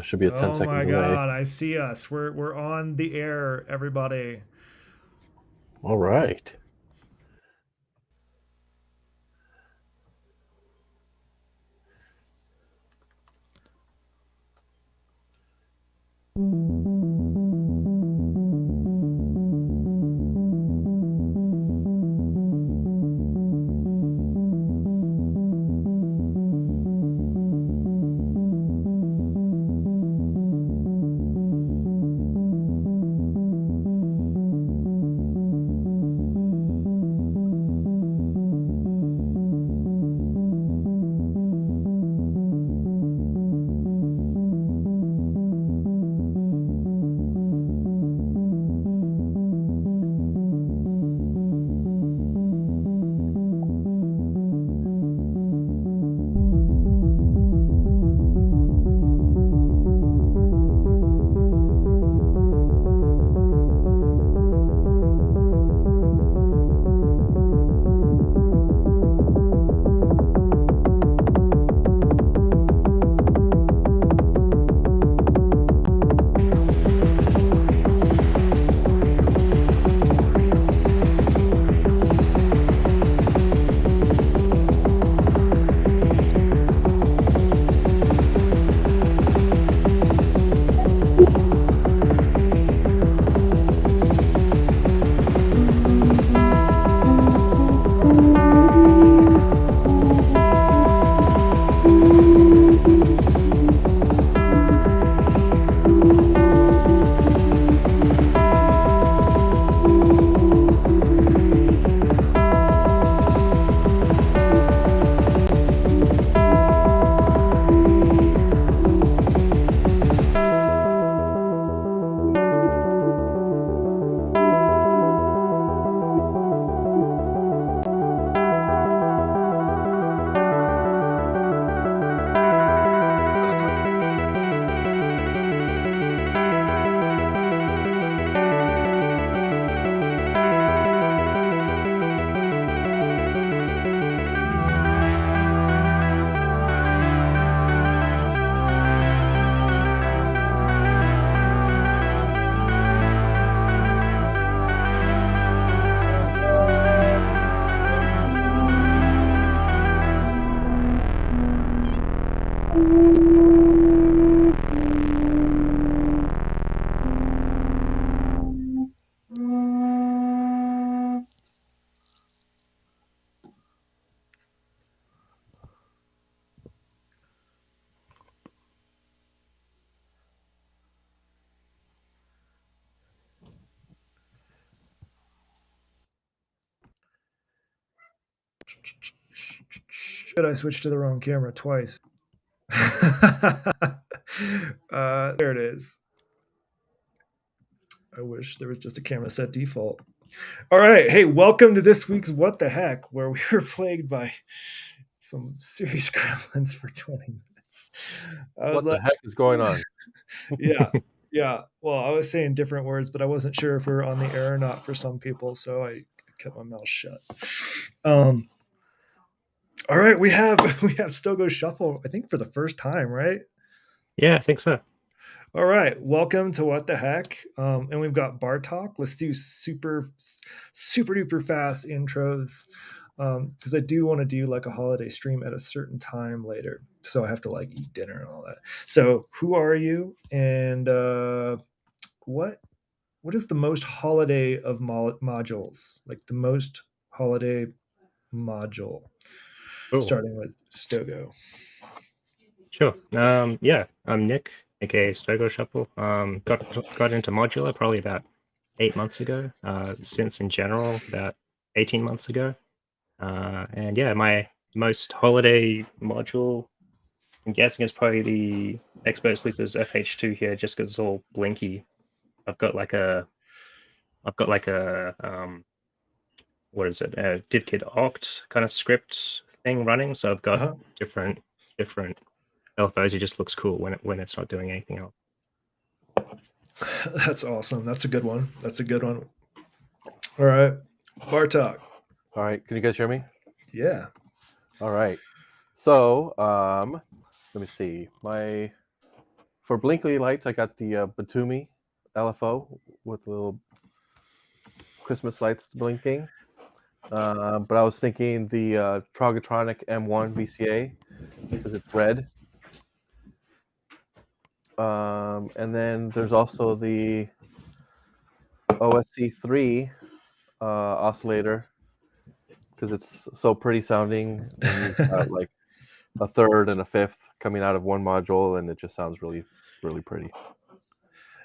Should be a Oh ten-second my delay. God, I see us. We're on the air, everybody. All right. Should I switch to the wrong camera twice? There it is. I wish there was just a camera set default. All right. Hey, welcome to this week's What the Heck, where we were plagued by some serious gremlins for 20 minutes. I was What the like, heck is going on? yeah, yeah. Well, I was saying different words, but I wasn't sure if we were on the air or not for some people, so I kept my mouth shut. Um, all right, we have Still Go Shuffle, I think for the first time, right? Yeah, I think so. All right, welcome to What the Heck, and we've got bar talk. Let's do super duper fast intros because I do want to do like a holiday stream at a certain time later, so I have to like eat dinner and all that. So, who are you, and what what is the most holiday of modules? Like the most holiday module, Cool. starting with Stogo. Sure. Yeah, I'm Nick, aka Stogo Shuffle. Got into modular probably about 8 months ago. Since in general about 18 months ago. And yeah, my most holiday module, I'm guessing is probably the Expert Sleepers FH2 here, just because it's all blinky. I've got like a, I've got like a what is it? A divkit oct kind of script thing running. So I've got Uh-huh. different LFOs. It just looks cool when it's not doing anything else. That's awesome. That's a good one. That's a good one. All right, bar talk. All right. Can you guys hear me? Yeah. All right. So, let me see. My For blinky lights, I got the Batumi LFO with little Christmas lights blinking. But I was thinking the Trogotronic M1 VCA because it's red. And then there's also the OSC3 oscillator because it's so pretty sounding, and you've got like a third and a fifth coming out of one module, and it just sounds really, really pretty.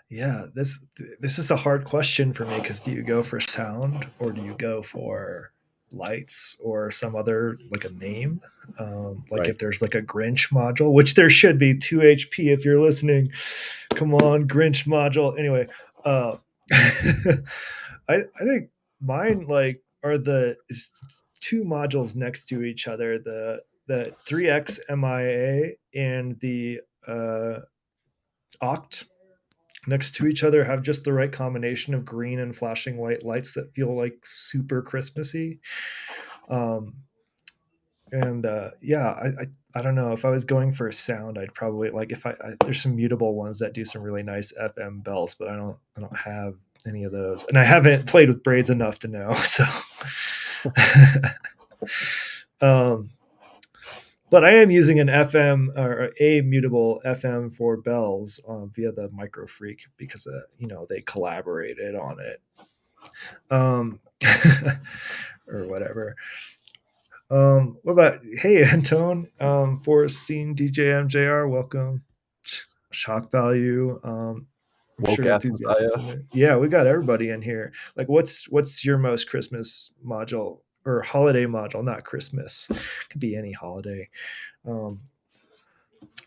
Yeah, this is a hard question for me because do you go for sound or do you go for lights or some other like a name? Like Right. if there's like a Grinch module, which there should be 2HP if you're listening. Come on, Grinch module. Anyway, I think mine like are the two modules next to each other, the 3X MIA and the Oct next to each other have just the right combination of green and flashing white lights that feel like super Christmassy. And yeah, I don't know if I was going for a sound, I'd probably like if I there's some mutable ones that do some really nice FM bells, but I don't have any of those, and I haven't played with braids enough to know. So, um, but I am using an FM or a mutable FM for bells via the Micro Freak because they collaborated on it, or whatever. What about hey Antone, Forestine, DJ MJR, welcome. Shock value. I'm Woke sure ass enthusiasts in Messiah. it. Yeah, we got everybody in here. Like, what's your most Christmas module or holiday module? Not Christmas, could be any holiday.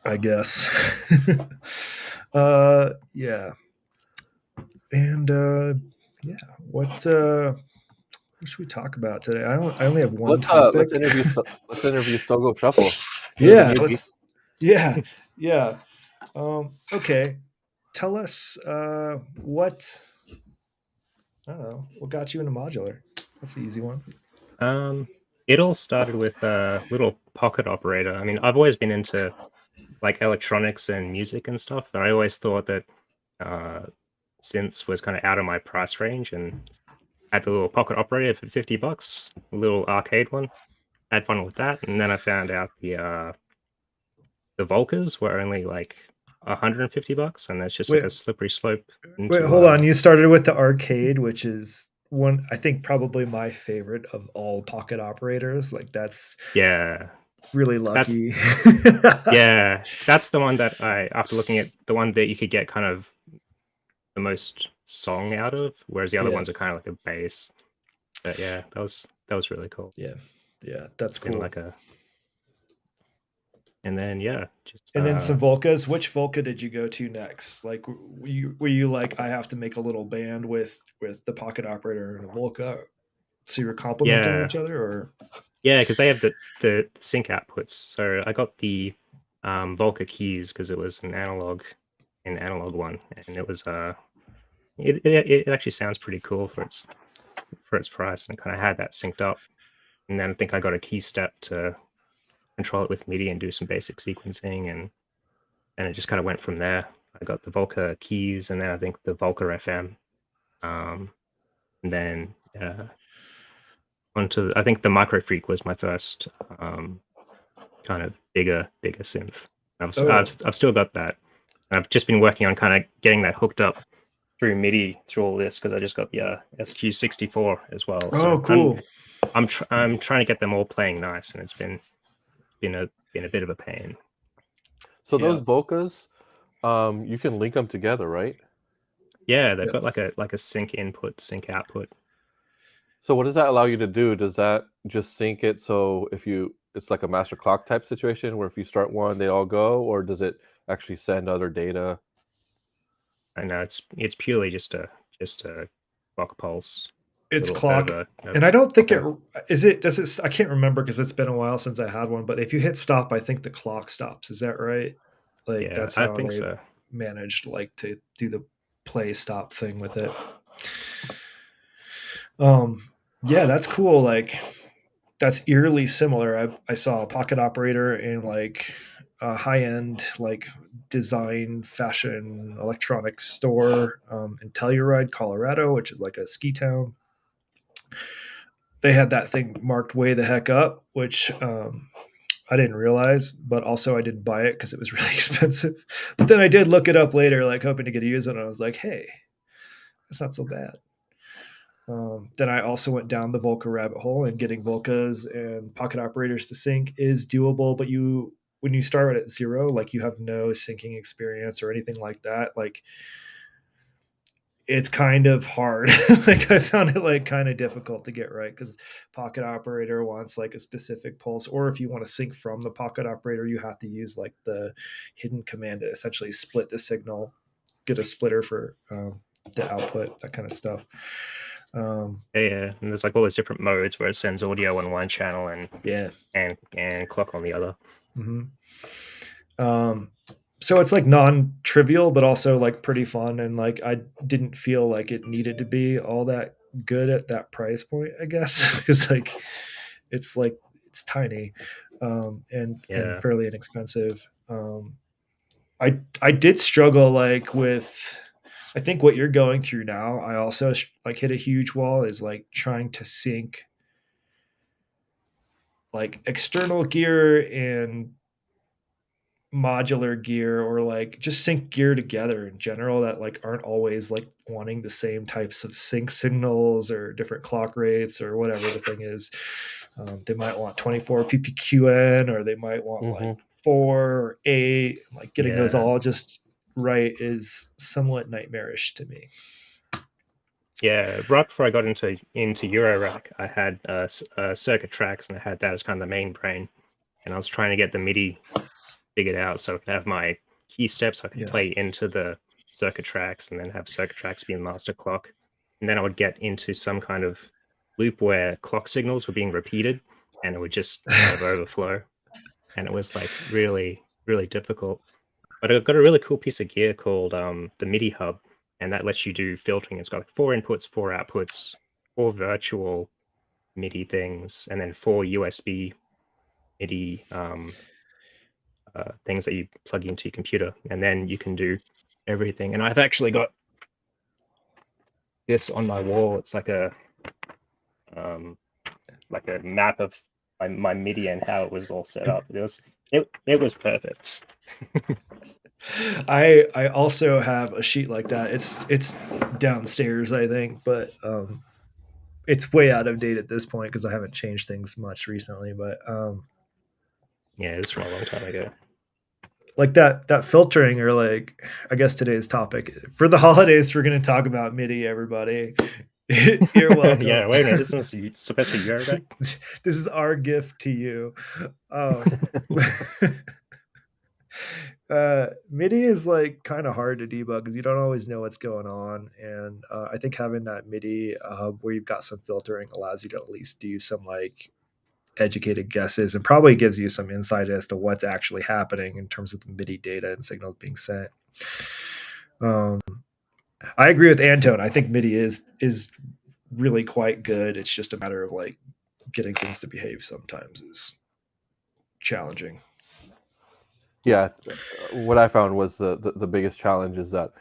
I guess. Yeah, and yeah, what should we talk about today? I only have one topic. Let's interview Stogo Shuffle. He's a Yeah, newbie. yeah. Okay, tell us what I don't know what got you into modular. That's the easy one. It all started with a little pocket operator. I mean, I've always been into like electronics and music and stuff, and I always thought that synths was kind of out of my price range, and had the little pocket operator for $50, a little arcade one. Had fun with that, and then I found out the Volcas were only like $150, and that's just like Wait, a slippery slope wait, into hold on. You started with the arcade, which is one I think probably my favorite of all pocket operators. Like that's yeah, really that's lucky. yeah, that's the one that I, after looking at the one that you could get kind of the most song out of, whereas the other Yeah. ones are kind of like a bass. But yeah, that was really cool. Yeah, that's Been cool. like and then yeah, just And then some Volcas. Which Volca did you go to next? Like, were you like, I have to make a little band with the pocket operator and a Volca, so you were complementing yeah, each other, or yeah, because they have the sync outputs. So I got the Volca keys because it was an analog one, and it was it actually sounds pretty cool for its price, and kind of had that synced up. And then I think I got a key step to control it with MIDI and do some basic sequencing, and it just kind of went from there. I got the Volca keys, and then I think the Volca FM, and then onto I think the Micro Freak was my first kind of bigger synth. I've still got that. I've just been working on kind of getting that hooked up through MIDI through all this because I just got the SQ64 as well. So cool. I'm trying to get them all playing nice, and it's been a bit of a pain. So those Volcas, you can link them together, right? Yeah, they've got like a sync input, sync output. So what does that allow you to do? Does that just sync it so it's like a master clock type situation where if you start one, they all go, or does it actually send other data? I know it's purely just a clock pulse. It's clock, and I don't think does it. I can't remember because it's been a while since I had one. But if you hit stop, I think the clock stops. Is that right? Like yeah, that's I how think they so. managed like to do the play stop thing with it. Yeah, that's cool. Like that's eerily similar. I saw a pocket operator and like high-end like design fashion electronics store in Telluride, Colorado, which is like a ski town. They had that thing marked way the heck up, which I didn't realize, but also I didn't buy it because it was really expensive. But then I did look it up later, like hoping to get a use it, and I was like, hey, it's not so bad. Then I also went down the Volca rabbit hole, and getting Volcas and pocket operators to sync is doable, but when you start at zero, like you have no syncing experience or anything like that, like it's kind of hard. Like I found it like kind of difficult to get right because pocket operator wants like a specific pulse, or if you want to sync from the pocket operator, you have to use like the hidden command to essentially split the signal, get a splitter for the output, that kind of stuff. Yeah, and there's like all those different modes where it sends audio on one channel and Yeah. and clock on the other. So it's like non-trivial, but also like pretty fun, and like I didn't feel like it needed to be all that good at that price point, I guess, because like it's tiny and fairly inexpensive. I did struggle like with, I think what you're going through now. I also like hit a huge wall is like trying to sync like external gear and modular gear, or like just sync gear together in general that like aren't always like wanting the same types of sync signals or different clock rates or whatever the thing is. They might want 24 ppqn, or they might want like 4 or 8. Like getting those all just right is somewhat nightmarish to me. Yeah, right before I got into Eurorack, I had circuit tracks, and I had that as kind of the main brain, and I was trying to get the MIDI figured out so I could have my key steps I could play into the circuit tracks, and then have circuit tracks be the master clock, and then I would get into some kind of loop where clock signals were being repeated, and it would just kind of overflow, and it was like really, really difficult. But I got a really cool piece of gear called the MIDI hub, and that lets you do filtering. It's got like 4 inputs, 4 outputs, 4 virtual MIDI things, and then 4 USB MIDI things that you plug into your computer, and then you can do everything. And I've actually got this on my wall. It's like a map of my MIDI and how it was all set up. It was perfect. I also have a sheet like that. It's downstairs, I think, but it's way out of date at this point because I haven't changed things much recently. But yeah, it's from a long time ago. Like that filtering, or like I guess today's topic for the holidays, we're going to talk about MIDI. Everybody, you're welcome. Yeah, wait a minute, isn't this supposed to be your back? This is our gift to you. MIDI is like kind of hard to debug because you don't always know what's going on, and I think having that MIDI where you've got some filtering allows you to at least do some like educated guesses, and probably gives you some insight as to what's actually happening in terms of the MIDI data and signals being sent. I agree with Antone. I think MIDI is really quite good. It's just a matter of like getting things to behave sometimes is challenging. Yeah, what I found was the biggest challenge is that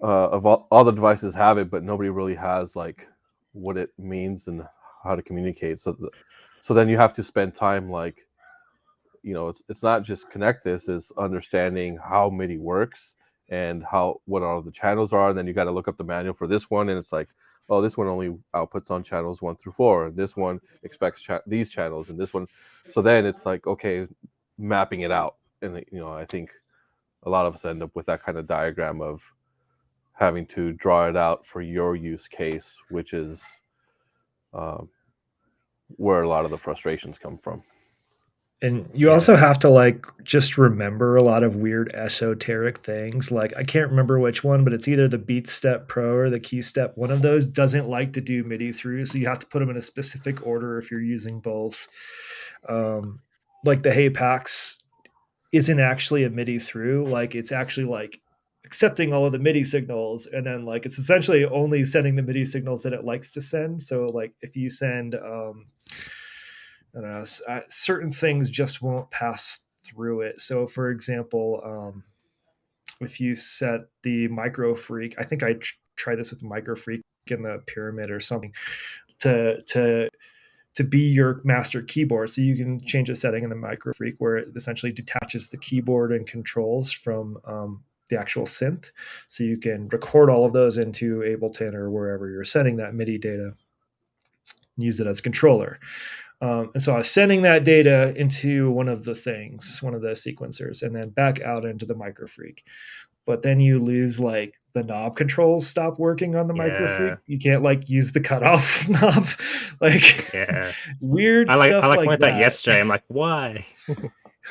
of all the devices have it, but nobody really has like what it means and how to communicate. So then you have to spend time like, you know, it's not just connect this, it's understanding how MIDI works and what all the channels are. And then you got to look up the manual for this one, and it's like, oh, this one only outputs on channels 1 through 4, and this one expects these channels, and this one. So then it's like, okay, mapping it out. And you know, I think a lot of us end up with that kind of diagram of having to draw it out for your use case, which is where a lot of the frustrations come from. And you also have to like just remember a lot of weird esoteric things. Like I can't remember which one, but it's either the Beat Step Pro or the Key Step. One of those doesn't like to do MIDI through, so you have to put them in a specific order if you're using both. Like the Hey Pax isn't actually a MIDI through. Like it's actually like accepting all of the MIDI signals, and then like it's essentially only sending the MIDI signals that it likes to send. So like if you send I don't know, certain things just won't pass through it. So, for example, if you set the micro freak, I think I tried this with the micro freak in the pyramid or something, to be your master keyboard. So you can change a setting in the micro freak where it essentially detaches the keyboard and controls from the actual synth. So you can record all of those into Ableton or wherever you're sending that MIDI data and use it as a controller. And so I was sending that data into one of the sequencers, and then back out into the micro freak. But then you lose like the knob controls stop working on the micro freak. You can't like use the cutoff knob, like weird stuff I like went that. yesterday. I'm like, why?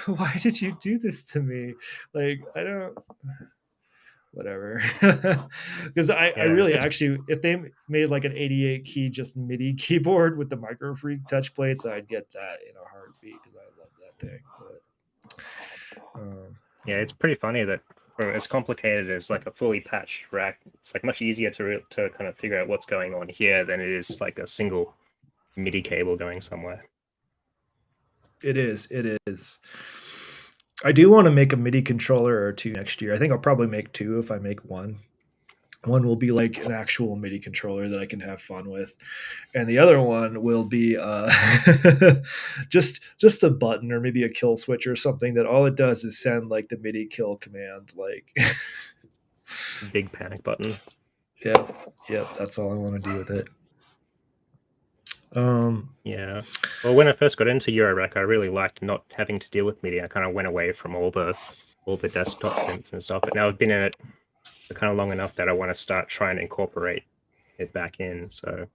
Why did you do this to me? Like, I don't. Whatever. Because I really actually, if they made like an 88 key just MIDI keyboard with the micro freak touch plates, I'd get that in a heartbeat because I love that thing. But yeah, it's pretty funny that for as complicated as like a fully patched rack, it's like much easier to kind of figure out what's going on here than it is like a single MIDI cable going somewhere. It is. I do want to make a MIDI controller or two next year. I think I'll probably make two if I make one. One will be like an actual MIDI controller that I can have fun with, and the other one will be just a button or maybe a kill switch or something that all it does is send like the MIDI kill command. Like big panic button. Yep. That's all I want to do with it. Yeah. Well, when I first got into Eurorack, I really liked not having to deal with MIDI. I kind of went away from all the desktop synths and stuff. But now I've been in it for kind of long enough that I want to start trying to incorporate it back in. So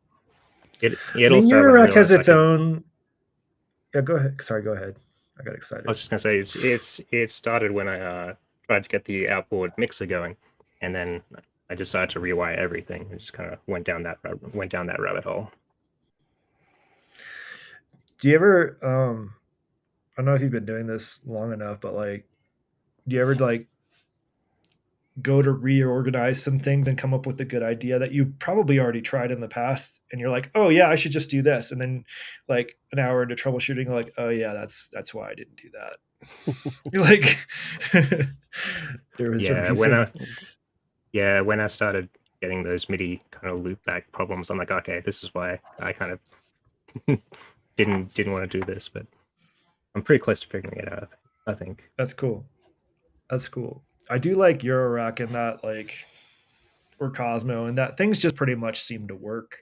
Eurorack has its own. Yeah, go ahead. Sorry, go ahead. I got excited. I was just gonna say it started when I tried to get the outboard mixer going, and then I decided to rewire everything and just kind of went down that rabbit hole. Do you ever I don't know if you've been doing this long enough, but like do you ever like go to reorganize some things and come up with a good idea that you probably already tried in the past and you're like, oh yeah, I should just do this, and then like an hour into troubleshooting, you're like, oh yeah, that's why I didn't do that. You're like there was when I started getting those MIDI kind of loopback problems, I'm like, okay, this is why I kind of didn't want to do this, but I'm pretty close to figuring it out, I think. That's cool. I do like Eurorack and that, like, or Cosmo, and that things just pretty much seem to work.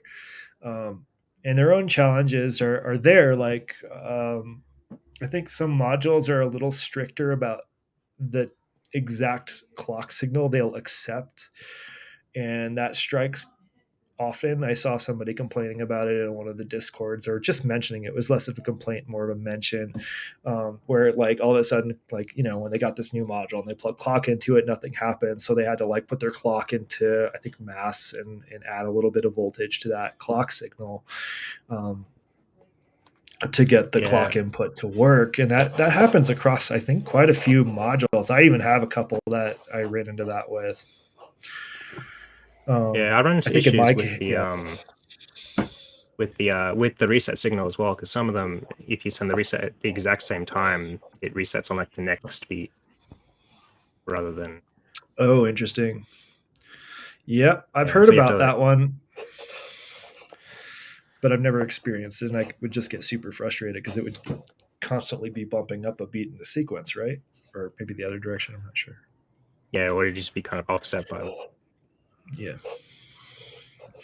And their own challenges are there. Like, I think some modules are a little stricter about the exact clock signal they'll accept, and that strikes often. I saw somebody complaining about it in one of the discords, or just mentioning it. It was less of a complaint, more of a mention, where like all of a sudden, like, you know, when they got this new module and they plug clock into it, nothing happened. So they had to like put their clock into, I think, mass and add a little bit of voltage to that clock signal to get the clock input to work. And that happens across, I think, quite a few modules. I even have a couple that I ran into that with. I run into issues with the reset signal as well, because some of them, if you send the reset at the exact same time, it resets on like the next beat rather than. Oh, interesting. Yep, I've heard about that one, but I've never experienced it, and I would just get super frustrated because it would constantly be bumping up a beat in the sequence, right? Or maybe the other direction, I'm not sure. Yeah, or it'd just be kind of offset by. Yeah.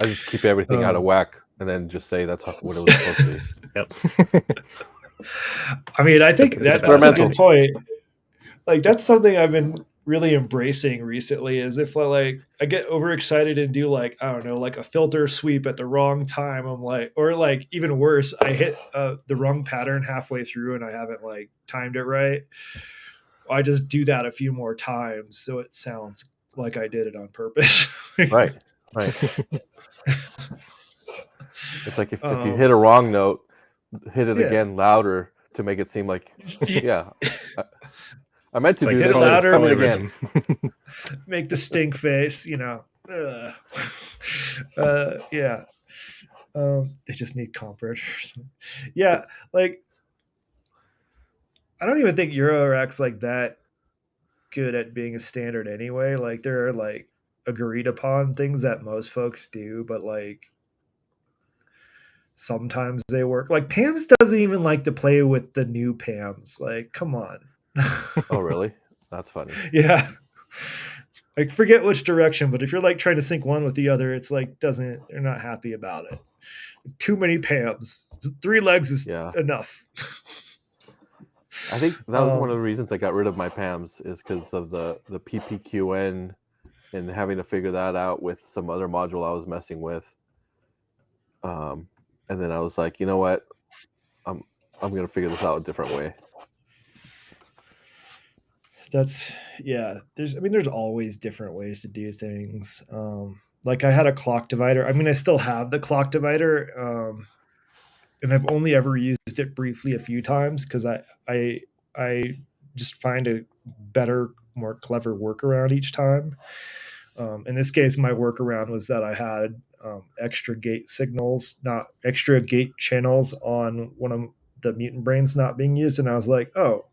I just keep everything out of whack and then just say that's what it was supposed to be. Yep. I mean, I think that's a good point. Like, that's something I've been really embracing recently, is if I get overexcited and do like, I don't know, like a filter sweep at the wrong time, I'm like, or like even worse, I hit the wrong pattern halfway through and I haven't like timed it right. I just do that a few more times so it sounds like I did it on purpose. Right. It's like if you hit a wrong note, hit it again louder to make it seem like, I meant to do this, and it's coming again. Make the stink face, you know. They just need comfort. Yeah, like I don't even think Eurorack's like that good at being a standard anyway. Like there are like agreed upon things that most folks do, but like sometimes they work. Like Pam's doesn't even like to play with the new Pams. Like, come on. Oh, really? That's funny. Yeah. Like forget which direction, but if you're like trying to sync one with the other, it's like they're not happy about it. Too many Pams. 3 legs is Yeah. enough. I think that was one of the reasons I got rid of my PAMs is because of the PPQN and having to figure that out with some other module I was messing with. And then I was like, you know what? I'm gonna figure this out a different way. There's always different ways to do things. Like I had a clock divider. I mean, I still have the clock divider, and I've only ever used it briefly a few times because I just find a better, more clever workaround each time. In this case, my workaround was that I had extra gate signals, not extra gate channels on one of the mutant brains not being used, and I was like, oh,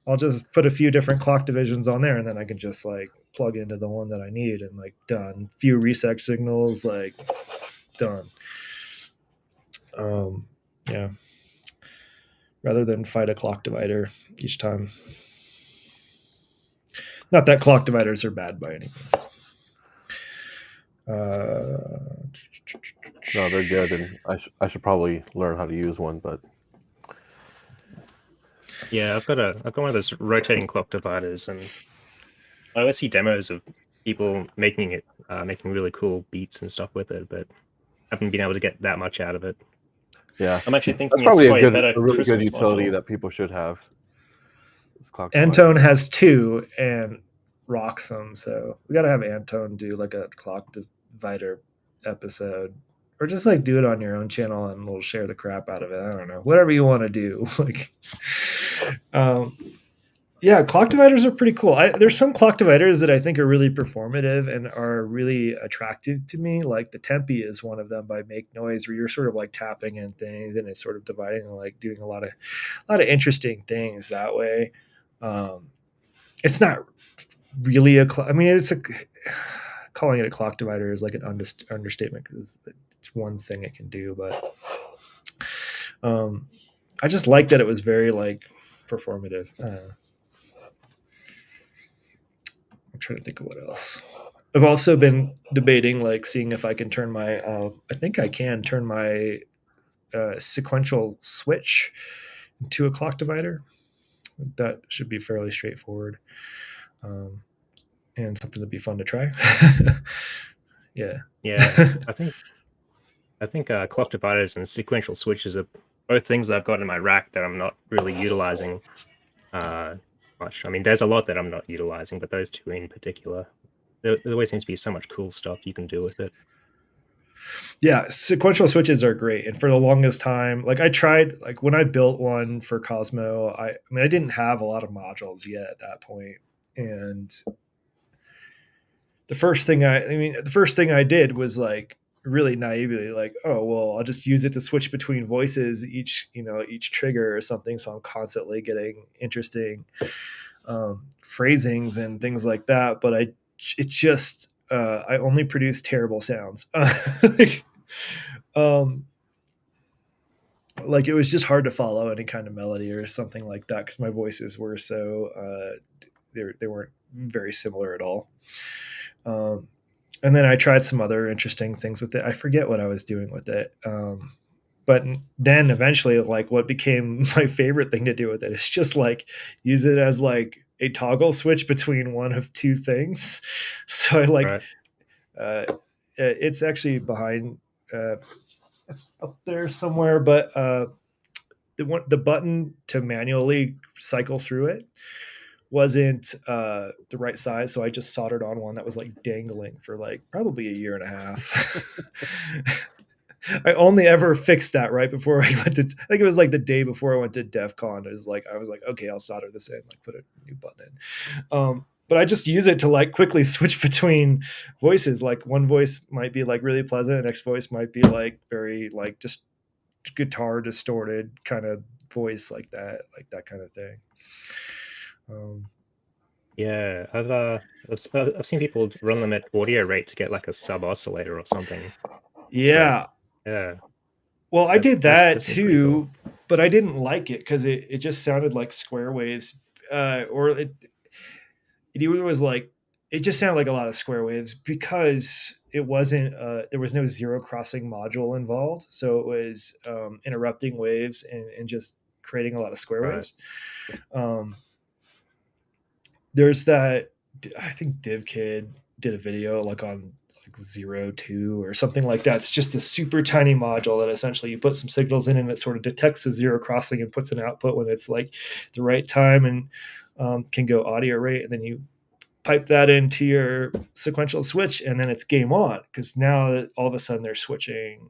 I'll just put a few different clock divisions on there, and then I can just like plug into the one that I need, and like done. Few reset signals, like done. Yeah. Rather than fight a clock divider each time. Not that clock dividers are bad by any means. No, they're good, and I should probably learn how to use one, but Yeah, I've got one of those rotating clock dividers, and I always see demos of people making really cool beats and stuff with it, but I haven't been able to get that much out of it. yeah, I'm actually thinking that's probably it's a really good Christmas utility module. that people should have. Antone has 2 and rocks them, so we got to have Antone do like a clock divider episode, or just like do it on your own channel and we'll share the crap out of it. I don't know, whatever you want to do. Like, yeah, clock dividers are pretty cool. There's some clock dividers that I think are really performative and are really attractive to me. Like the Tempe is one of them by Make Noise, where you're sort of like tapping in things and it's sort of dividing and like doing a lot of interesting things that way. It's not really it's calling it a clock divider is like an understatement because it's one thing it can do, but I just like that it was very like performative. I'm trying to think of what else. I've also been debating like seeing if I can turn my I think I can turn my sequential switch into a clock divider. That should be fairly straightforward, and something to be fun to try. Yeah. I think clock dividers and sequential switches are both things I've got in my rack that I'm not really utilizing much. I mean, there's a lot that I'm not utilizing, but those 2 in particular, there always seems to be so much cool stuff you can do with it. Yeah, sequential switches are great. And for the longest time, like I tried, like when I built one for Cosmo, I mean, I didn't have a lot of modules yet at that point. And the first thing I did was like really naively like, oh, well, I'll just use it to switch between voices each trigger or something. So I'm constantly getting interesting phrasings and things like that. But I only produce terrible sounds. Like it was just hard to follow any kind of melody or something like that because my voices were so they weren't very similar at all. And then I tried some other interesting things with it. I forget what I was doing with it. But then eventually, like what became my favorite thing to do with it is just like use it as like a toggle switch between one of 2 things. So I like, right. It's actually behind, it's up there somewhere, but the button to manually cycle through it wasn't the right size, so I just soldered on one that was like dangling for like probably a year and a half. I only ever fixed that right before I went to, I think it was like the day before I went to DEF CON. I was like, okay, I'll solder this in, like put a new button in. But I just use it to like quickly switch between voices. Like one voice might be like really pleasant, the next voice might be like very like just guitar distorted, kind of voice like that kind of thing. Yeah, I've seen people run them at audio rate to get like a sub oscillator or something. Yeah. Yeah. Well, I did that That's pretty cool. too, but I didn't like it because it just sounded like square waves, or it either was like it just sounded like a lot of square waves because it wasn't there was no zero crossing module involved, so it was interrupting waves and just creating a lot of square Right. waves. There's that, I think Div Kid did a video like on like 02 or something like that. It's just a super tiny module that essentially you put some signals in and it sort of detects a zero crossing and puts an output when it's like the right time, and can go audio rate, and then you pipe that into your sequential switch, and then it's game on, because now all of a sudden they're switching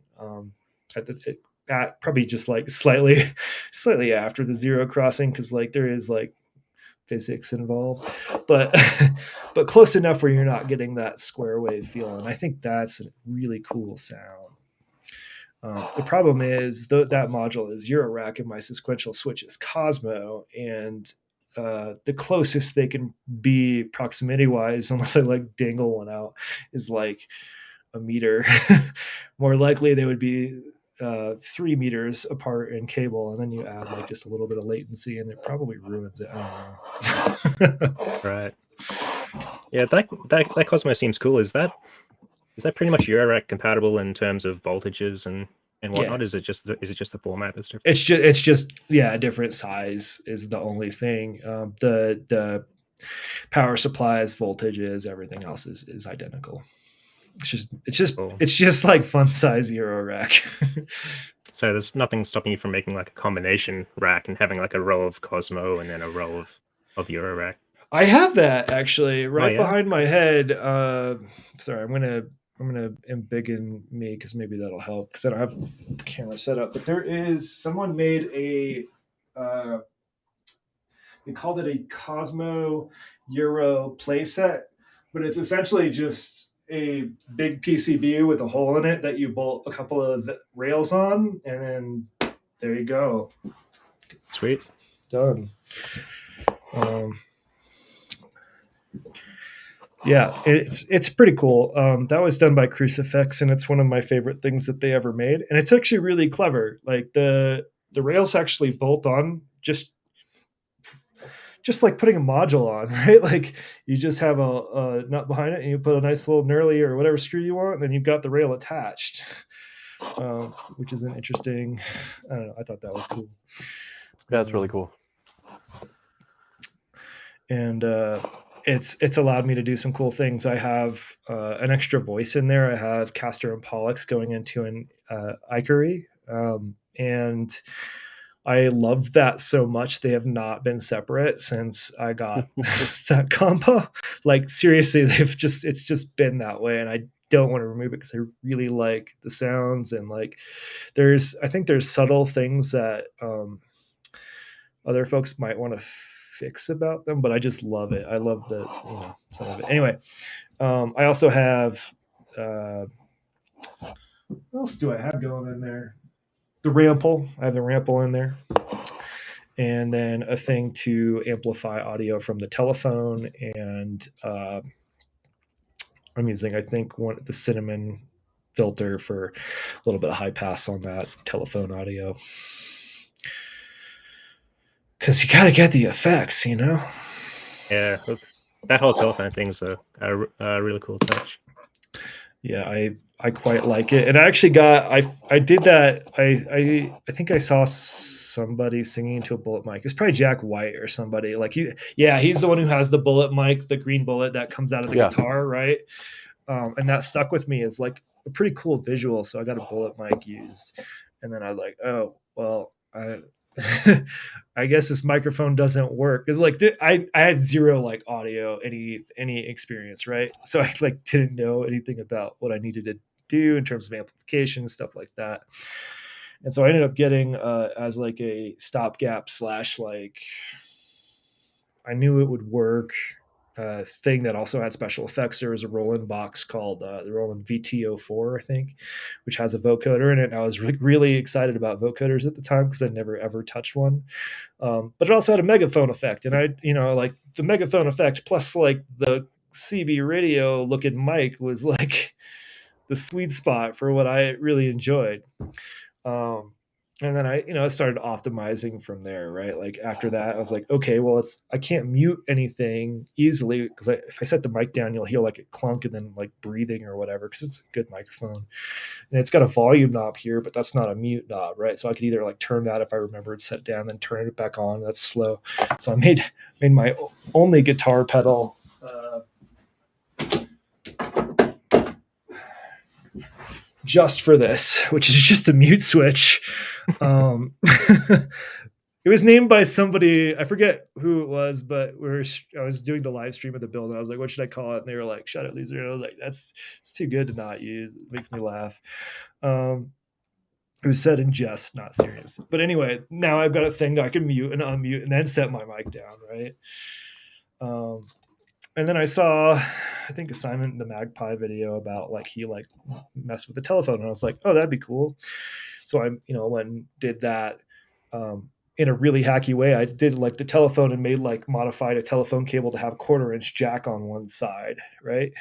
at probably just like slightly after the zero crossing, because like there is like physics involved, but but close enough where you're not getting that square wave feel, and I think that's a really cool sound. The problem is that module is Eurorack and my sequential switch is Cosmo, and the closest they can be proximity wise, unless I like dangle one out, is like a meter. More likely they would be 3 meters apart in cable, and then you add like just a little bit of latency and it probably ruins it. I don't know. Right. Yeah, that Cosmo seems cool. Is that pretty much Eurorack compatible in terms of voltages and whatnot? Yeah. Is it just the format that's different? It's just a different size is the only thing. The power supplies, voltages, everything else is identical. It's just like fun size Eurorack. So there's nothing stopping you from making like a combination rack and having like a row of Cosmo and then a row of Eurorack. I have that actually right yeah? behind my head. Sorry, I'm gonna embiggen me because maybe that'll help, because I don't have camera set up. But there is someone made a they called it a Cosmo Euro playset, but it's essentially just a big PCB with a hole in it that you bolt a couple of rails on, and then there you go. Sweet. Done. Yeah, it's pretty cool. That was done by Crucifix, and it's one of my favorite things that they ever made. And it's actually really clever. Like the rails actually bolt on just like putting a module on, right? Like you just have a nut behind it, and you put a nice little knurly or whatever screw you want, and then you've got the rail attached, which is an interesting. I don't know. I thought that was cool. That's really cool. And it's allowed me to do some cool things. I have an extra voice in there. I have Castor and Pollux going into an Ikery, and I love that so much. They have not been separate since I got that combo. Like seriously, it's just been that way, and I don't want to remove it because I really like the sounds, and like I think there's subtle things that other folks might want to fix about them, but I just love it. I love the some of it. Anyway, I also have what else do I have going in there? The Rample. I have the Rample in there, and then a thing to amplify audio from the telephone, and I'm using, I think, the Cinnamon filter for a little bit of high pass on that telephone audio, because you got to get the effects, Yeah, that whole telephone thing's a really cool touch. Yeah, I quite like it, and I actually I did that. I think I saw somebody singing into a bullet mic. It's probably Jack White or somebody. Like he's the one who has the bullet mic, the green bullet that comes out of the guitar, right? And that stuck with me as like a pretty cool visual. So I got a bullet mic used, and then I was like, oh well, I guess this microphone doesn't work. It's like I had zero like audio, any experience, right? So I like didn't know anything about what I needed to do in terms of amplification and stuff like that. And so I ended up getting as like a stopgap / like I knew it would work. thing that also had special effects. There was a Roland box called the Roland VT04, I think, which has a vocoder in it. And I was really excited about vocoders at the time because I'd never ever touched one. But it also had a megaphone effect, and like the megaphone effect plus like the CB radio looking mic was like the sweet spot for what I really enjoyed. And then I started optimizing from there, right? Like after that, I was like, okay, well, I can't mute anything easily because if I set the mic down, you'll hear like it clunk and then like breathing or whatever because it's a good microphone. And it's got a volume knob here, but that's not a mute knob, right? So I could either like turn that if I remember it set down, then turn it back on. That's slow. So I made my only guitar pedal. Just for this, which is just a mute switch. It was named by somebody, I forget who it was, but I was doing the live stream of the build, and I was like, what should I call it? And they were like, shut it, loser. And I was like, it's too good to not use. It makes me laugh. It was said in jest, not serious. But anyway, now I've got a thing that I can mute and unmute and then set my mic down, right? And then I saw, I think Simon the Magpie video about like he like messed with the telephone, and I was like, oh, that'd be cool. So I went and did that in a really hacky way. I did like the telephone and modified a telephone cable to have a 1/4-inch jack on one side, right?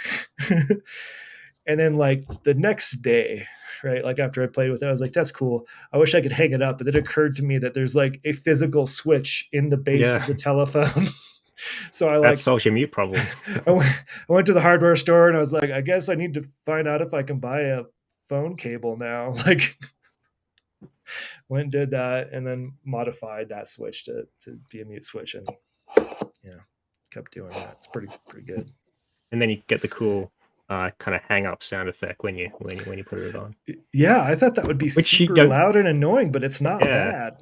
And then like the next day, right, like after I played with it, I was like, that's cool. I wish I could hang it up. But then it occurred to me that there's like a physical switch in the base of the telephone. So that solves your mute problem. I went to the hardware store and I was like, I guess I need to find out if I can buy a phone cable now. Like, went and did that, and then modified that switch to be a mute switch, and kept doing that. It's pretty good. And then you get the cool kind of hang up sound effect when you put it on. Yeah, I thought that would be super loud and annoying, but it's not bad.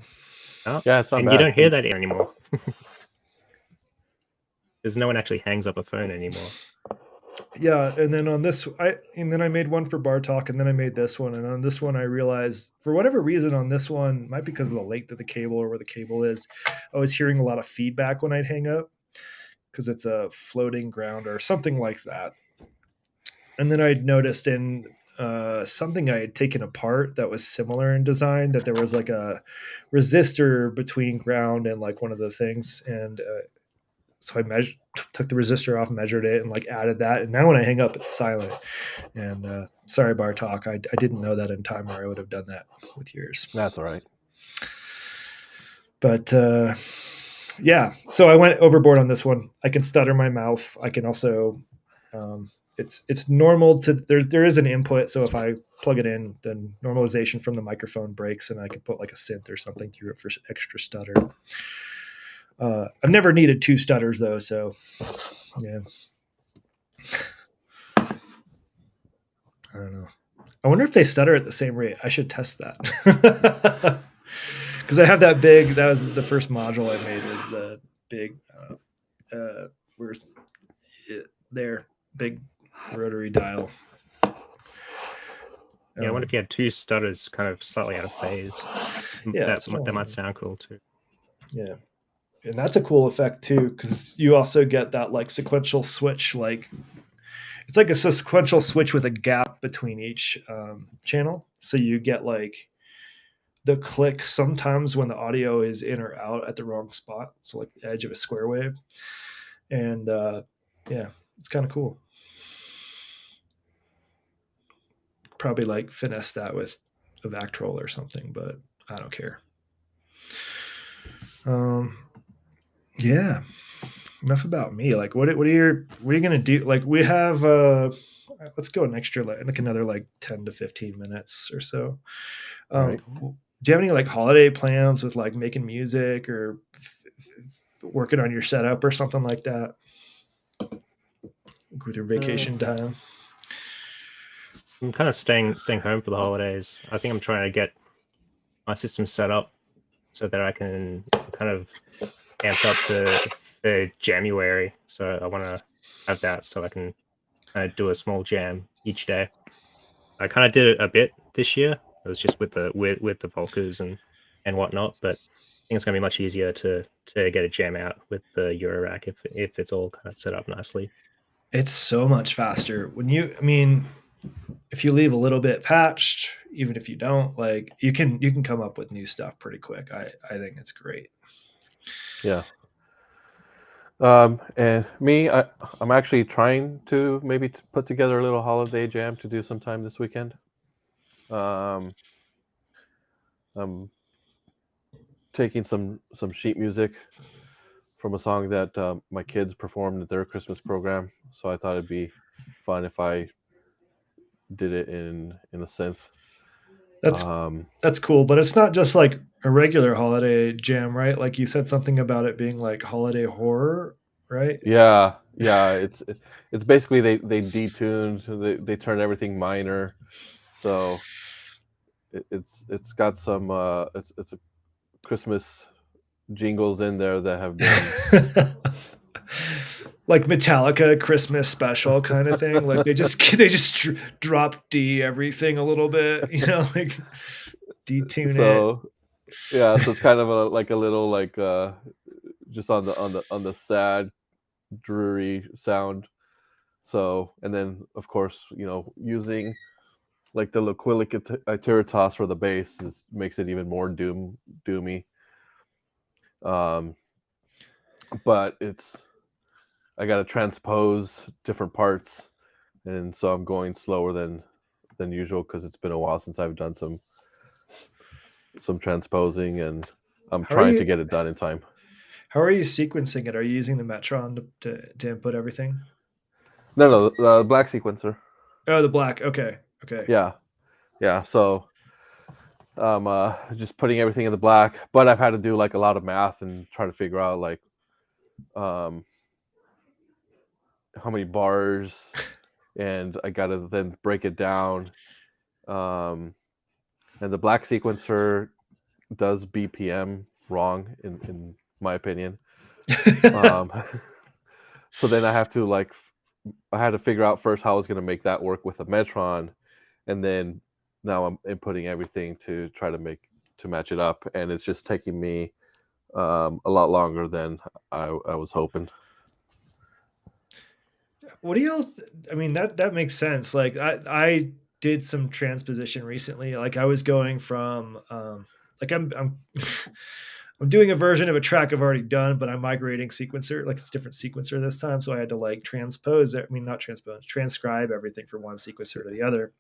Oh, yeah, it's not bad. You don't hear that anymore. Because no one actually hangs up a phone anymore. Yeah, and then on this, I made one for Bar Talk, and then I made this one, and on this one I realized for whatever reason on this one, might be because of the length of the cable or where the cable is, I was hearing a lot of feedback when I'd hang up because it's a floating ground or something like that. And then I'd noticed in something I had taken apart that was similar in design that there was like a resistor between ground and like one of the things, and so I took the resistor off, measured it, and like added that. And now when I hang up, it's silent. And sorry, Bar Talk, I didn't know that in time, or I would have done that with yours. That's all right. But yeah, so I went overboard on this one. I can stutter my mouth. I can also, it's normal to there is an input. So if I plug it in, then normalization from the microphone breaks, and I can put like a synth or something through it for extra stutter. I've never needed 2 stutters though, so yeah. I don't know. I wonder if they stutter at the same rate. I should test that. Because I have that big. That was the first module I made. Was the big. Where's it? There, big rotary dial. Yeah, I wonder if you had 2 stutters, kind of slightly out of phase. Yeah, that might sound cool too. Yeah. And that's a cool effect too, because you also get that like sequential switch. Like it's like a sequential switch with a gap between each channel. So you get like the click sometimes when the audio is in or out at the wrong spot. So like the edge of a square wave. And yeah, it's kind of cool. Probably like finesse that with a Vactrol or something, but I don't care. Yeah, enough about me. Like, what are you gonna do? Like, we have let's go an extra like another like 10 to 15 minutes or so. Right. Do you have any like holiday plans with like making music or working on your setup or something like that with your vacation time? I'm kind of staying home for the holidays. I think I'm trying to get my system set up so that I can kind of amp up to January. So I want to have that so I can kind of do a small jam each day. I kind of did it a bit this year. It was just with the Volkers and and whatnot. But I think it's going to be much easier to get a jam out with the Eurorack if it's all kind of set up nicely. It's so much faster when I mean, if you leave a little bit patched, even if you don't, like you can come up with new stuff pretty quick. I think it's great. Yeah. And me, I'm actually trying to maybe put together a little holiday jam to do sometime this weekend. I'm taking some sheet music from a song that my kids performed at their Christmas program, so I thought it'd be fun if I did it in a synth. That's cool, but it's not just like a regular holiday jam, right? Like you said something about it being like holiday horror, right? Yeah. It's basically they detuned, they turned everything minor, so it's got some it's a Christmas jingles in there that have been like Metallica Christmas special kind of thing. Like they just drop D everything a little bit, like detune so yeah, so it's kind of a little like just on the sad dreary sound. So, and then of course, using like the Liquilic Iteratas for the bass makes it even more doomy. But I got to transpose different parts, and so I'm going slower than usual because it's been a while since I've done some transposing, and I'm trying to get it done in time. How are you sequencing it? Are you using the Metron to input everything? No, the black sequencer. Oh, the black. Okay. Yeah. So just putting everything in the black, but I've had to do like a lot of math and try to figure out like how many bars, and I gotta then break it down. And the black sequencer does BPM wrong in my opinion. So then I have to I had to figure out first how I was going to make that work with a Metron, and then now I'm inputting everything to try to match it up, and it's just taking me a lot longer than I was hoping. What do y'all? I mean, that makes sense. Like I did some transposition recently. Like I was going from like I'm I'm doing a version of a track I've already done, but I'm migrating sequencer. Like it's a different sequencer this time, so I had to like transpose it. I mean, not transpose, transcribe everything from one sequencer to the other.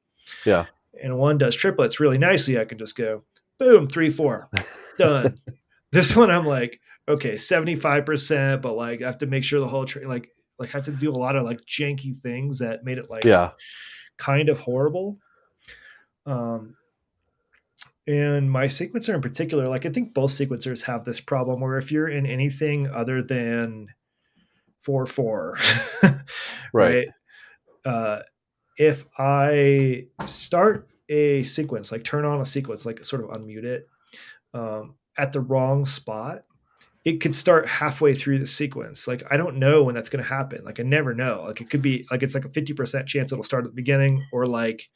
Yeah. And one does triplets really nicely. I can just go boom 3/4 done. This one I'm like okay 75%, but like I have to make sure the whole like I had to do a lot of like janky things that made it like kind of horrible. And my sequencer in particular, like I think both sequencers have this problem where if you're in anything other than 4/4, right? If I start a sequence, like turn on a sequence, like sort of unmute it at the wrong spot, it could start halfway through the sequence. Like I don't know when that's going to happen. Like I never know. Like it could be like it's like a 50% chance it'll start at the beginning, or like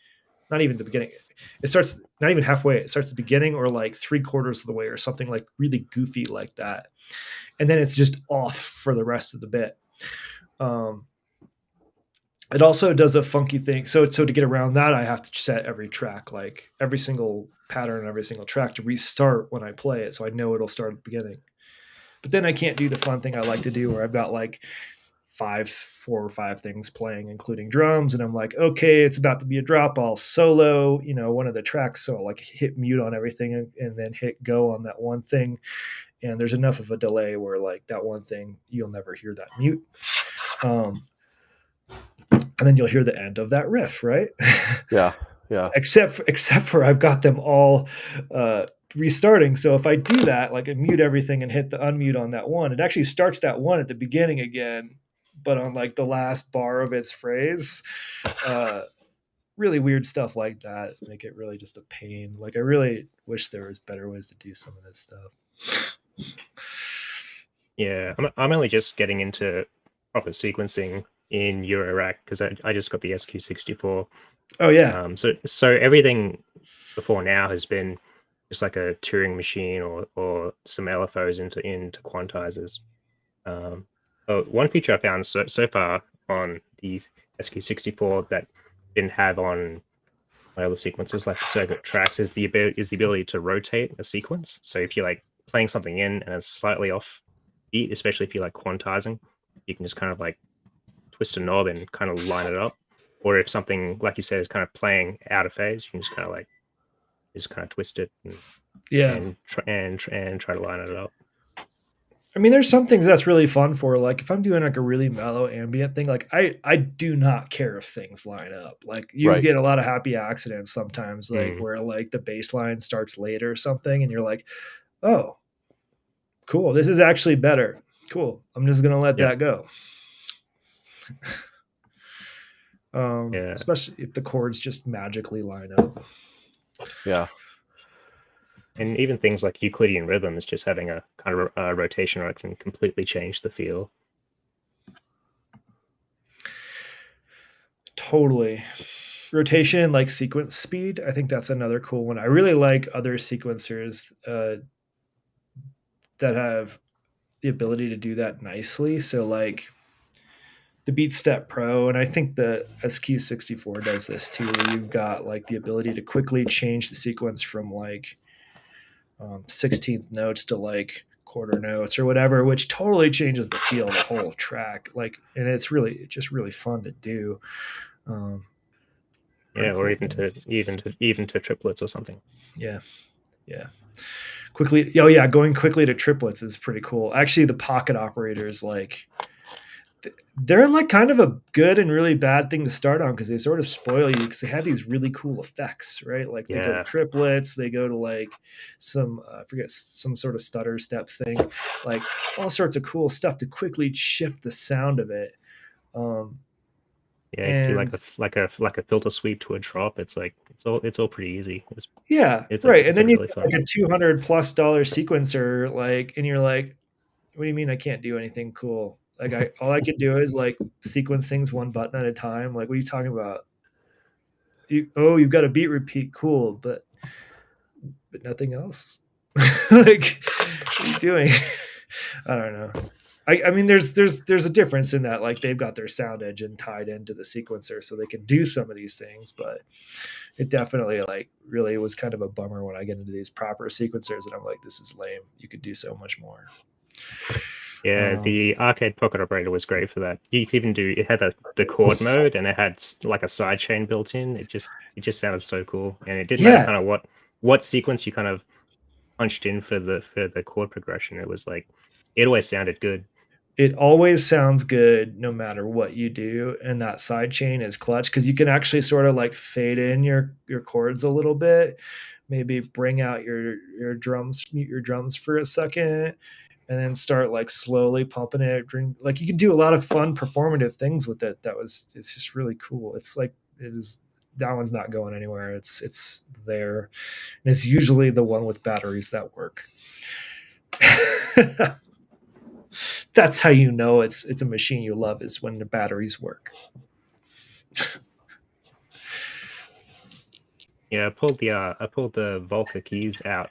not even the beginning. It starts not even halfway. It starts at the beginning or like 3/4 of the way or something like really goofy like that. And then it's just off for the rest of the bit. It also does a funky thing. So to get around that, I have to set every track, like every single pattern, every single track to restart when I play it. So I know it'll start at the beginning. But then I can't do the fun thing I like to do where I've got like 4 or 5 things playing, including drums. And I'm like, okay, it's about to be a drop. I'll solo, one of the tracks. So I'll like hit mute on everything and then hit go on that one thing. And there's enough of a delay where like that one thing, you'll never hear that mute. And then you'll hear the end of that riff, right? Yeah. Except for I've got them all restarting. So if I do that, like I mute everything and hit the unmute on that one, it actually starts that one at the beginning again, but on like the last bar of its phrase. Really weird stuff like that make it really just a pain. Like I really wish there was better ways to do some of this stuff. Yeah, I'm only just getting into proper sequencing in Eurorack because I just got the SQ64. Oh yeah. So everything before now has been just like a Turing machine or some LFOs into quantizers. One feature I found so far on the SQ64 that didn't have on my other sequences, like the circuit tracks, is the ability to rotate a sequence. So if you're like playing something in and it's slightly off beat, especially if you're like quantizing, you can just kind of like twist a knob and kind of line it up. Or if something, like you said, is kind of playing out of phase, you can just kind of twist it and try to line it up. I mean, there's some things that's really fun for, like, if I'm doing like a really mellow ambient thing, like I do not care if things line up. Like, you Right. get a lot of happy accidents sometimes, like Mm. where like the bass line starts late or something, and you're like, oh, cool, this is actually better. Cool, I'm just gonna let that go. Yeah. Especially if the chords just magically line up. Yeah. And even things like Euclidean rhythms, just having a kind of a rotation arc can completely change the feel. Totally. Rotation, like sequence speed, I think that's another cool one. I really like other sequencers that have the ability to do that nicely. So like the BeatStep Pro, and I think the SQ64 does this too, where you've got like the ability to quickly change the sequence from like 16th notes to like quarter notes or whatever, which totally changes the feel of the whole track. Like, and it's just really fun to do. Yeah, or cool. even to triplets or something. Yeah. Quickly, oh yeah, going quickly to triplets is pretty cool. Actually, the pocket operators, like, they're like kind of a good and really bad thing to start on because they sort of spoil you because they have these really cool effects, right? Like they go to triplets, they go to like some I forget, some sort of stutter step thing, like all sorts of cool stuff to quickly shift the sound of it. Yeah, you can do like a filter sweep to a drop. It's like it's all pretty easy. It's right. And then you really like a $200+ sequencer, like, and you're like, what do you mean I can't do anything cool? Like, all I can do is like sequence things one button at a time. Like, what are you talking about? You've got a beat repeat, cool, but nothing else. Like, what are you doing? I don't know. I mean, there's a difference in that, like, they've got their sound engine tied into the sequencer, so they can do some of these things. But it definitely, like, really was kind of a bummer when I get into these proper sequencers, and I'm like, this is lame. You could do so much more. Yeah, the arcade pocket operator was great for that. You could even it had the chord mode, and it had like a sidechain built in. It just sounded so cool, and it didn't matter kind of what sequence you kind of punched in for the chord progression. It was like, it always sounded good. It always sounds good no matter what you do, and that sidechain is clutch because you can actually sort of like fade in your chords a little bit, maybe bring out your drums, mute your drums for a second, and then start like slowly pumping it. Like, you can do a lot of fun performative things with it. It's just really cool. It's like, that one's not going anywhere. It's there, and it's usually the one with batteries that work. That's how you know it's a machine you love, is when the batteries work. Yeah, I pulled the Volca keys out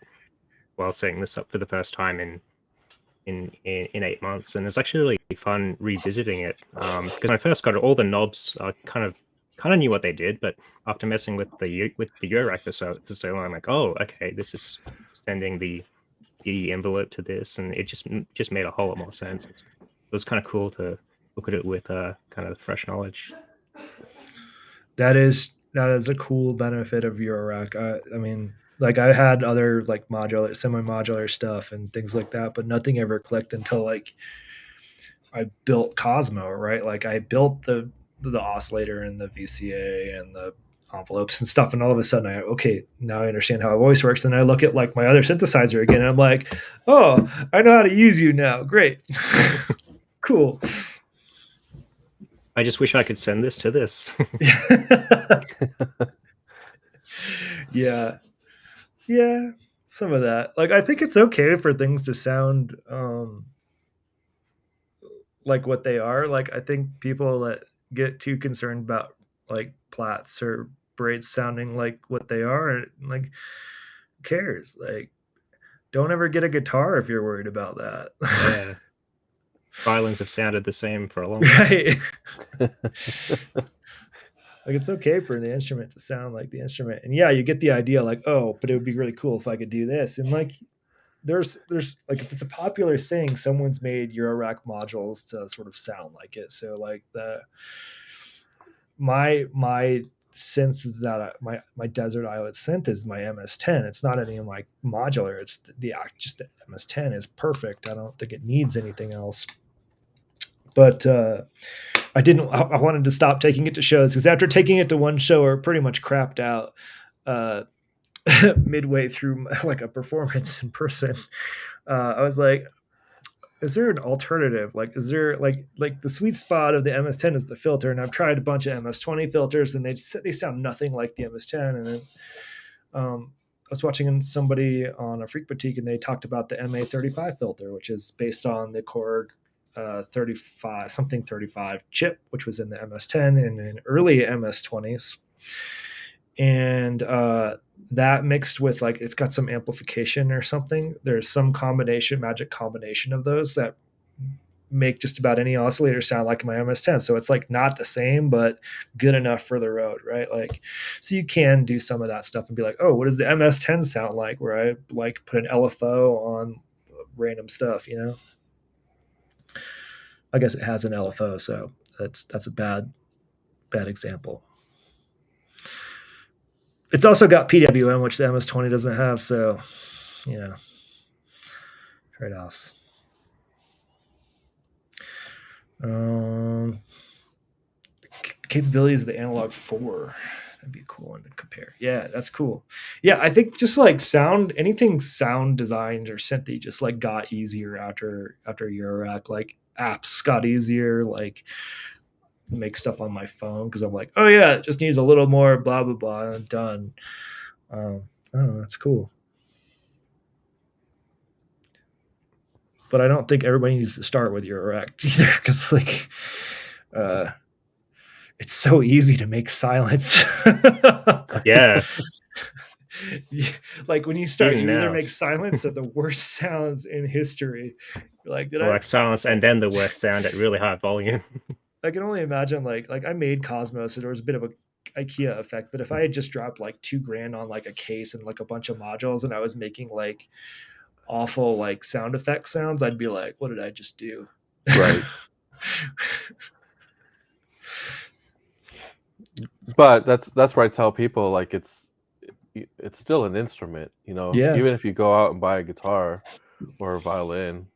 while setting this up for the first time in 8 months, and it's actually really fun revisiting it. Because when I first got it, all the knobs I kind of knew what they did, but after messing with the Eurorack for so long, I'm like, oh, okay, this is sending the envelope to this, and it just made a whole lot more sense. It was kind of cool to look at it with kind of fresh knowledge. That is a cool benefit of Eurorack. I mean, like, I had other like modular, semi-modular stuff and things like that, but nothing ever clicked until like I built Cosmo, right? Like, I built the oscillator and the VCA and the envelopes and stuff, and all of a sudden now I understand how a voice works. Then I look at like my other synthesizer again, and I'm like, oh, I know how to use you now. Great. Cool. I just wish I could send this to this. Yeah, some of that. Like, I think it's okay for things to sound like what they are. Like, I think people that get too concerned about like plats or braids sounding like what they are, like, Who cares? Like, don't ever get a guitar if you're worried about that. Yeah. Violins have sounded the same for a long time. Right. Like, it's okay for the instrument to sound like the instrument. And yeah, you get the idea, like, oh, but it would be really cool if I could do this. And like, there's like, if it's a popular thing, someone's made Eurorack modules to sort of sound like it. So like my synth is that my desert islet synth is my MS10. It's not any of my modular. It's just the MS10 is perfect. I don't think it needs anything else. But I wanted to stop taking it to shows, because after taking it to one show, I pretty much crapped out midway through like a performance in person. I was like, is there an alternative? Like, is there like the sweet spot of the MS10 is the filter, and I've tried a bunch of MS20 filters, and they sound nothing like the MS10. And then I was watching somebody on a Freak Boutique, and they talked about the MA35 filter, which is based on the Korg 35 chip, which was in the MS10 and in early MS20s. And that mixed with, like, it's got some amplification or something. There's some magic combination of those that make just about any oscillator sound like my MS10. So it's like not the same, but good enough for the road, right? Like, so you can do some of that stuff and be like, oh, what does the MS10 sound like? Where I like put an LFO on random stuff, you know? I guess it has an LFO, so that's a bad example. It's also got PWM, which the MS20 doesn't have, so, you know, trade-offs. Capabilities of the Analog 4. That'd be a cool one to compare. Yeah, that's cool. Yeah, I think just like anything sound designed or synthy just like got easier after Eurorack. Like, apps got easier, like make stuff on my phone, because I'm like, oh yeah, it just needs a little more blah blah blah, and done. Oh, that's cool. But I don't think everybody needs to start with Eurorack either, because like it's so easy to make silence. Yeah. Like, when you start, Even you either now. make silence at the worst sounds in history. You're like, Or like silence and then the worst sound at really high volume. I can only imagine, like I made Cosmos, so there was a bit of a IKEA effect. But if I had just dropped like $2,000 on like a case and like a bunch of modules, and I was making like awful like sound effect sounds, I'd be like, what did I just do? Right. But that's where I tell people, like, it's still an instrument, you know. Yeah. Even if you go out and buy a guitar or a violin,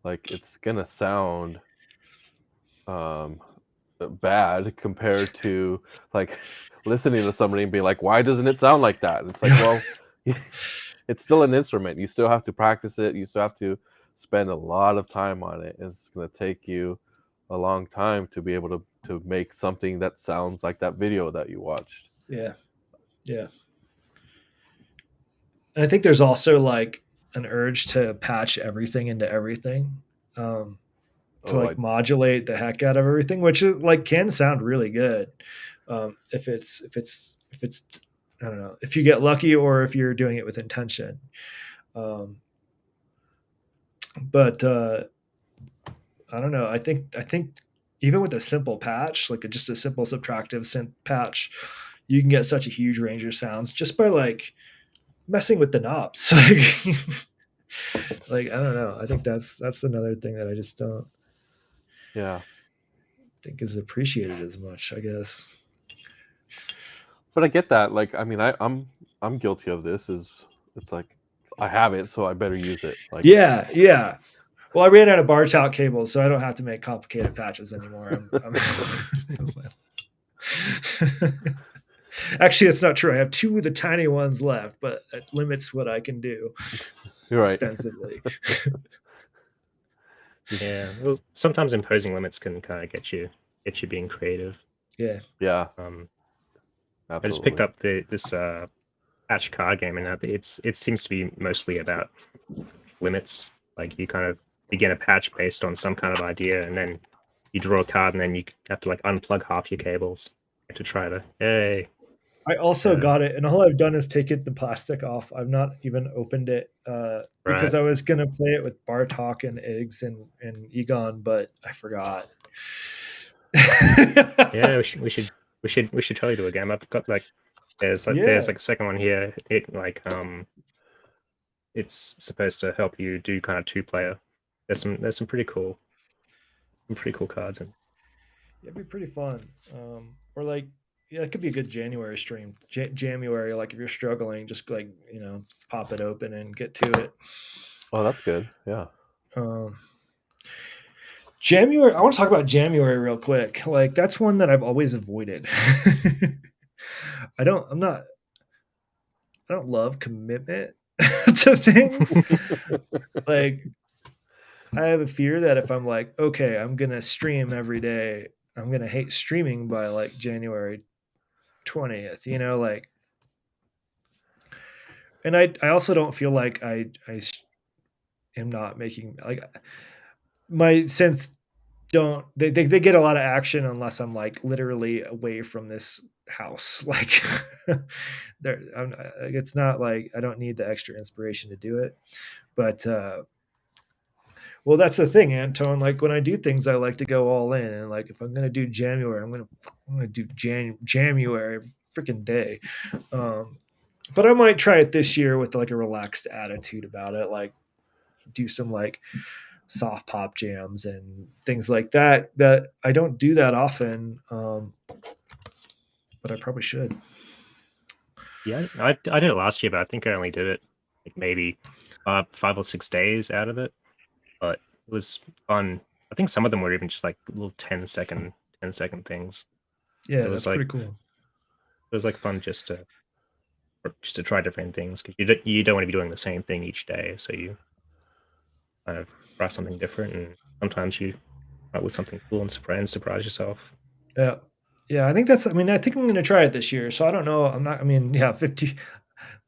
like, it's gonna sound bad compared to like listening to somebody and be like, why doesn't it sound like that? And it's like, well, it's still an instrument. You still have to practice it. You still have to spend a lot of time on it, and it's going to take you a long time to be able to make something that sounds like that video that you watched. Yeah. And I think there's also like an urge to patch everything into everything, to modulate the heck out of everything, which is like can sound really good if it's I don't know, if you get lucky or if you're doing it with intention. But I don't know. I think even with a simple patch, like just a simple subtractive synth patch, you can get such a huge range of sounds just by like messing with the knobs. Like, I don't know. I think that's another thing that I just don't think is appreciated as much, I guess. But I get that. Like, I mean, I'm guilty of this. It's like, I have it, so I better use it. Like, yeah. Well, I ran out of bar tout cables, so I don't have to make complicated patches anymore. Actually, that's not true. I have 2 of the tiny ones left, but it limits what I can do. You're right. Extensively. Yeah. Well, sometimes imposing limits can kind of get you being creative. Yeah. Absolutely. I just picked up this patch card game, and it seems to be mostly about limits. Like, you kind of begin a patch based on some kind of idea, and then you draw a card, and then you have to like unplug half your cables to try to I also Yeah. got it, and all I've done is taken the plastic off. I've not even opened it because Right. I was gonna play it with Bartok and Eggs and Egon, but I forgot. Yeah, we should totally do a game. I've got like there's Yeah. like a second one here. It like it's supposed to help you do kind of two-player. There's some pretty cool cards and It'd be pretty fun. Or like, yeah, it could be a good January stream. January, like if you're struggling, just like pop it open and get to it. Oh, that's good. Yeah. Um, January. I want to talk about January real quick. Like that's one that I've always avoided. I don't. I'm not. I don't love commitment to things. Like I have a fear that if I'm like, okay, I'm gonna stream every day, I'm gonna hate streaming by like January 20th. Like, and I also don't feel like I am not making like my sense don't they get a lot of action unless I'm like literally away from this house. Like it's not like I don't need the extra inspiration to do it. But well, that's the thing, Anton. Like when I do things, I like to go all in. And like if I'm gonna do January, I'm gonna do January freaking day. But I might try it this year with like a relaxed attitude about it. Like do some like soft pop jams and things like that. That I don't do that often, but I probably should. yeah, I did it last year, but I think I only did it like maybe 5 or 6 days out of it. But it was fun. I think some of them were even just like little 10-second things. Yeah, It was that's like pretty cool. it was like fun just to try different things because you don't want to be doing the same thing each day. So you kind of try something different, and sometimes you come up with something cool and surprise yourself. Yeah. Yeah, I think that's. I mean, I think I'm going to try it this year. So I don't know. I'm not. I mean, yeah, 50.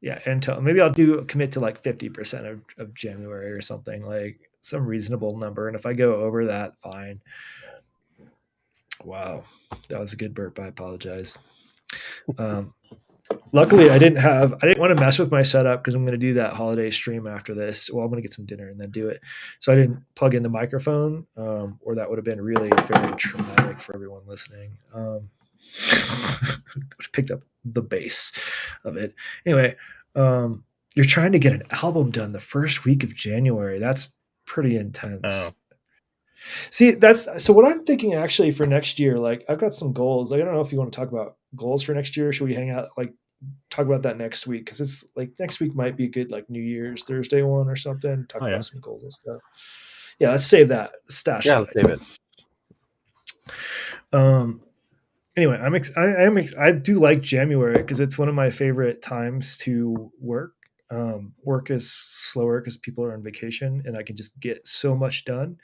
Yeah, until maybe I'll commit to like 50% of January or something, like some reasonable number. And if I go over that, fine. Wow, that was a good burp. I apologize. Luckily, I didn't want to mess with my setup because I'm going to do that holiday stream after this. Well, I'm going to get some dinner and then do it. So I didn't plug in the microphone, or that would have been really very traumatic for everyone listening. Picked up the bass of it. Anyway, you're trying to get an album done the first week of January. That's pretty intense. Oh. See, that's so what I'm thinking actually for next year. Like, I've got some goals. Like, I don't know if you want to talk about goals for next year. Should we hang out, like, talk about that next week? Because it's like next week might be a good, like, New Year's Thursday one or something. Talk about some goals and stuff. Yeah, let's save that. Stash. Yeah, let's save it. Anyway, I do like January because it's one of my favorite times to work. Work is slower because people are on vacation, and I can just get so much done.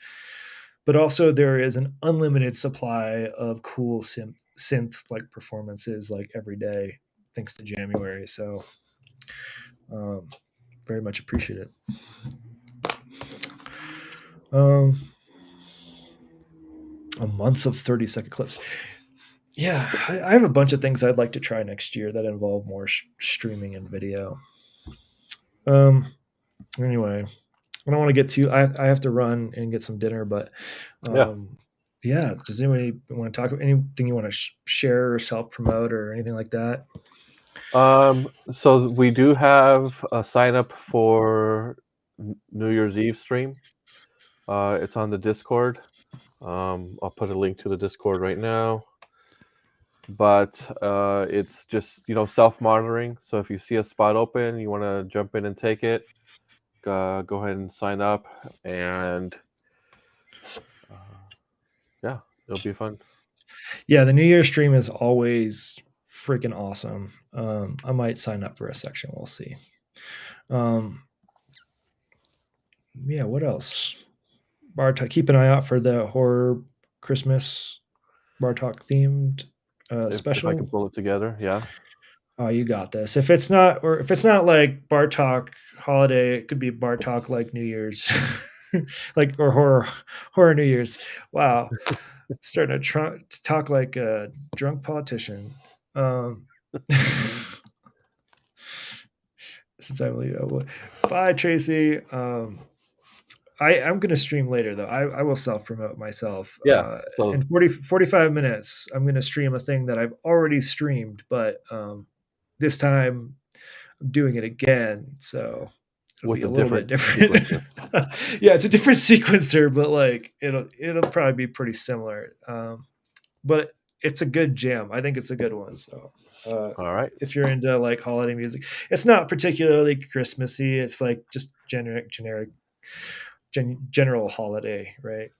But also there is an unlimited supply of cool synth like performances like every day thanks to January. So very much appreciate it. A month of 30-second clips. Yeah, I have a bunch of things I'd like to try next year that involve more streaming and video. Anyway, I don't want to get too. I have to run and get some dinner, but yeah. Does anybody want to talk about anything you want to share or self promote or anything like that? So we do have a sign up for New Year's Eve stream. It's on the Discord. I'll put a link to the Discord right now. But it's just self-monitoring. So if you see a spot open, you want to jump in and take it. Go ahead and sign up, and yeah, it'll be fun. Yeah, the New Year's stream is always freaking awesome. I might sign up for a section. We'll see. Yeah, what else? Bartok, keep an eye out for the horror Christmas Bartok themed special. If I can pull it together, yeah. Oh, you got this. If it's not like Bartok holiday, it could be Bartok like New Year's, like or horror New Year's. Wow, starting to talk like a drunk politician. Since I believe I will. Bye, Tracy. I'm going to stream later, though. I will self promote myself. Yeah. So In 45 minutes, I'm going to stream a thing that I've already streamed, but this time I'm doing it again. So it'll with be a a little bit different different. Yeah, it's a different sequencer, but like it'll probably be pretty similar. But it's a good jam. I think it's a good one. So all right. if you're into like holiday music, it's not particularly Christmassy. It's like just general holiday, right?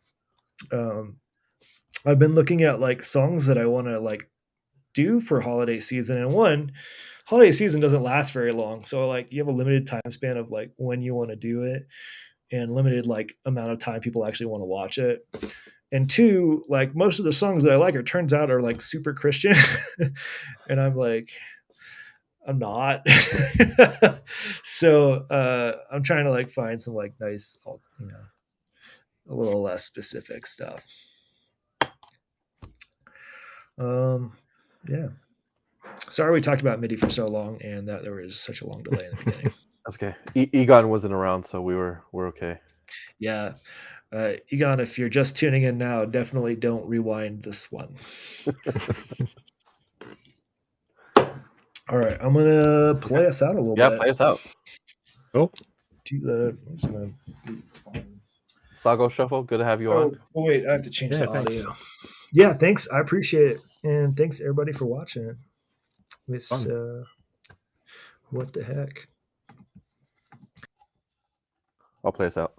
I've been looking at like songs that I want to like do for holiday season, and one, holiday season doesn't last very long, so like you have a limited time span of like when you want to do it, and limited like amount of time people actually want to watch it. And two, like most of the songs that I like, it turns out are like super Christian, and I'm like, I'm not. So I'm trying to like find some like nice, a little less specific stuff. Yeah. Sorry we talked about MIDI for so long and that there was such a long delay in the beginning. That's okay. Egon wasn't around, so we're okay. Yeah. Egon, if you're just tuning in now, definitely don't rewind this one. All right, I'm gonna play us out a little bit. Play us out. Cool. I'm just gonna. It's fine. Sago Shuffle, good to have you on. Oh, wait, I have to change the thanks. audio. Yeah, thanks. I appreciate it, and thanks everybody for watching. This what the heck? I'll play us out.